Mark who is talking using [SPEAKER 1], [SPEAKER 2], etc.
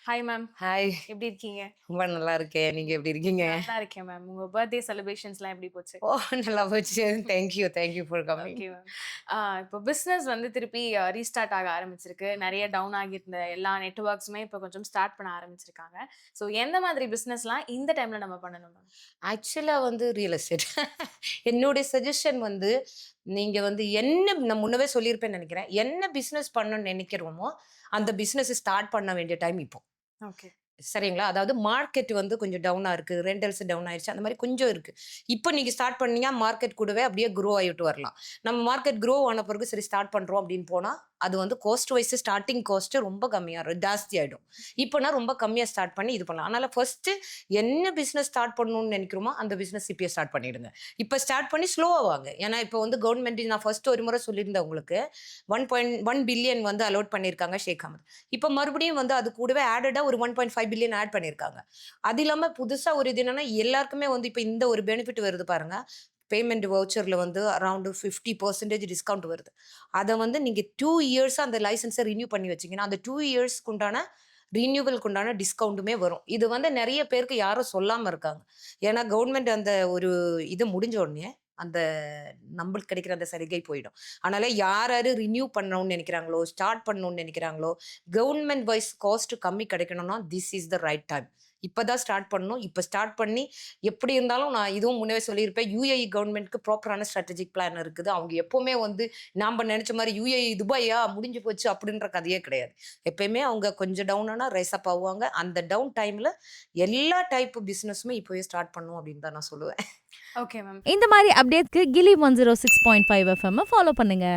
[SPEAKER 1] Hi ma'am.
[SPEAKER 2] Hi.
[SPEAKER 1] எப்படி இருக்கீங்க?
[SPEAKER 2] ரொம்ப நல்லா இருக்கேன். நீங்க எப்படி இருக்கீங்க?
[SPEAKER 1] நல்லா இருக்கேன் மேம். உங்க பர்த்டே செலிப்ரேஷன்ஸ்லாம் எப்படி போச்சு?
[SPEAKER 2] ஓ! நல்லா போச்சு. Thank you for coming.
[SPEAKER 1] Okay ma'am. இப்போ பிசினஸ் வந்து திருப்பி ரீஸ்டார்ட் ஆக ஆரம்பிச்சிருக்கு. நெறைய டவுன் ஆகியிருந்த எல்லா நெட்வொர்க்ஸுமே இப்போ கொஞ்சம் ஸ்டார்ட் பண்ண ஆரம்பிச்சிருக்காங்க. ஸோ எந்த மாதிரி பிசினஸ்லாம் இந்த டைம்ல நம்ம பண்ணணும் மேம்?
[SPEAKER 2] ஆக்சுவலா வந்து ரியல் எஸ்டேட். என்னுடைய சஜஷன் வந்து, நீங்க வந்து என்ன நான் முன்னவே சொல்லியிருப்பேன்னு நெனைக்கிறேன். என்ன பிசினஸ் பண்ணணும்னு நெனைக்கிறோமோ, அந்த பிசினஸ் ஸ்டார்ட் பண்ண வேண்டிய டைம் இப்போ.
[SPEAKER 1] ஓகே.
[SPEAKER 2] சரிங்களா? அதாவது மார்க்கெட் வந்து கொஞ்சம் டவுனா இருக்கு. ரெண்டல்ஸ் டவுன் ஆயிருச்சு. அந்த மாரி கொஞ்சம் இருக்கு. இப்போ நீங்க ஸ்டார்ட் பண்ணீங்கன்னா, மார்க்கெட் கூடவே அப்படியே குரோ ஆயிட்டு வரலாம். நம்ம மார்க்கெட் குரோ ஆன பிறகு சரி ஸ்டார்ட் பண்றோம் அப்படின்னு போனா, அது வந்து காஸ்ட் வைஸ் ஸ்டார்ட்டிங் காஸ்ட் ரொம்ப ஜாஸ்தி ஆயிடும். இப்போனா ரொம்ப கம்மியா ஸ்டார்ட் பண்ணி இது பண்ணலாம். அதனால ஃபர்ஸ்ட்டு என்ன பிசினஸ் ஸ்டார்ட் பண்ணணும்னு நெனைக்கிறோமோ, அந்த பிசினஸ் இப்பயே ஸ்டார்ட் பண்ணிடுங்க. இப்ப ஸ்டார்ட் பண்ணி ஸ்லோவா வாங்க. ஏன்னா, இப்போ வந்து கவர்ன்மெண்ட் நான் ஃபர்ஸ்ட் ஒரு முறை சொல்லியிருந்தேன் உங்களுக்கு. 1.1 பில்லியன் வந்து அலோட் பண்ணியிருக்காங்க ஷேக் அஹமத். இப்ப மறுபடியும் வந்து அது கூடவே ஆடடா ஒரு 1.5 பில்லியன் ஆட் பண்ணியிருக்காங்க. அது இல்லாம புதுசா ஒரு இது என்னன்னா, எல்லாருக்குமே வந்து இப்ப இந்த ஒரு பெனிஃபிட் வருது பாருங்க. பேமெண்ட் வவுச்சர்ல வந்து அரவுண்ட் 50% டிஸ்கவுண்ட் வருது. அத வந்து நீங்க 2 இயர்ஸா அந்த லைசென்ஸ ரினியூ பண்ணி வச்சீங்கன்னா, அந்த 2 இயர்ஸ்க்கு உண்டான ரினியூவல்க்கு உண்டான டிஸ்கவுண்ட்டுமே வரும். இது வந்து நெறைய பேருக்கு யாரும் சொல்லாம இருக்காங்க. ஏன்னா கவர்ன்மெண்ட் அந்த ஒரு இது முடிஞ்ச உடனே, அந்த நம்மளுக்கு கிடைக்கிற அந்த சலுகை போயிடும். அதனால யார் யாரு ரினியூ பண்ணணும்னு நெனைக்கிறாங்களோ, ஸ்டார்ட் பண்ணணும்னு நெனைக்கிறாங்களோ, கவர்ன்மெண்ட் வைஸ் காஸ்ட் கம்மி கிடைக்கணும்னா, this is the right time. இப்ப தான் ஸ்டார்ட் பண்ணணும். இப்ப ஸ்டார்ட் பண்ணி எப்படி இருந்தாலும் நான் இதுவும் முன்னவே சொல்லியிருப்பேன். யுஏஇ கவர்ன்மெண்ட்க்கு ப்ராப்பரான ஸ்ட்ராட்டஜிக் பிளான் இருக்குது. அவங்க எப்பவுமே வந்து நாம நெனைச்ச மாரி யுஏஇ துபாயா முடிஞ்சு போச்சு அப்படின்ற கதையே கிடையாது. எப்பயுமே அவங்க கொஞ்சம் டவுன் ஆனா ரைஸ் அப் ஆவாங்க. அந்த டவுன் டைம்ல எல்லா டைப் பிசினஸுமே இப்பவே ஸ்டார்ட் பண்ணணும் அப்படின்னு தான் நான் சொல்லுவேன்.
[SPEAKER 1] Okay ma'am.
[SPEAKER 3] இந்த மாதிரி அப்டேட்ஸ்க்கு கிலி 106.5 எஃப்எம் ஃபாலோ பண்ணுங்க.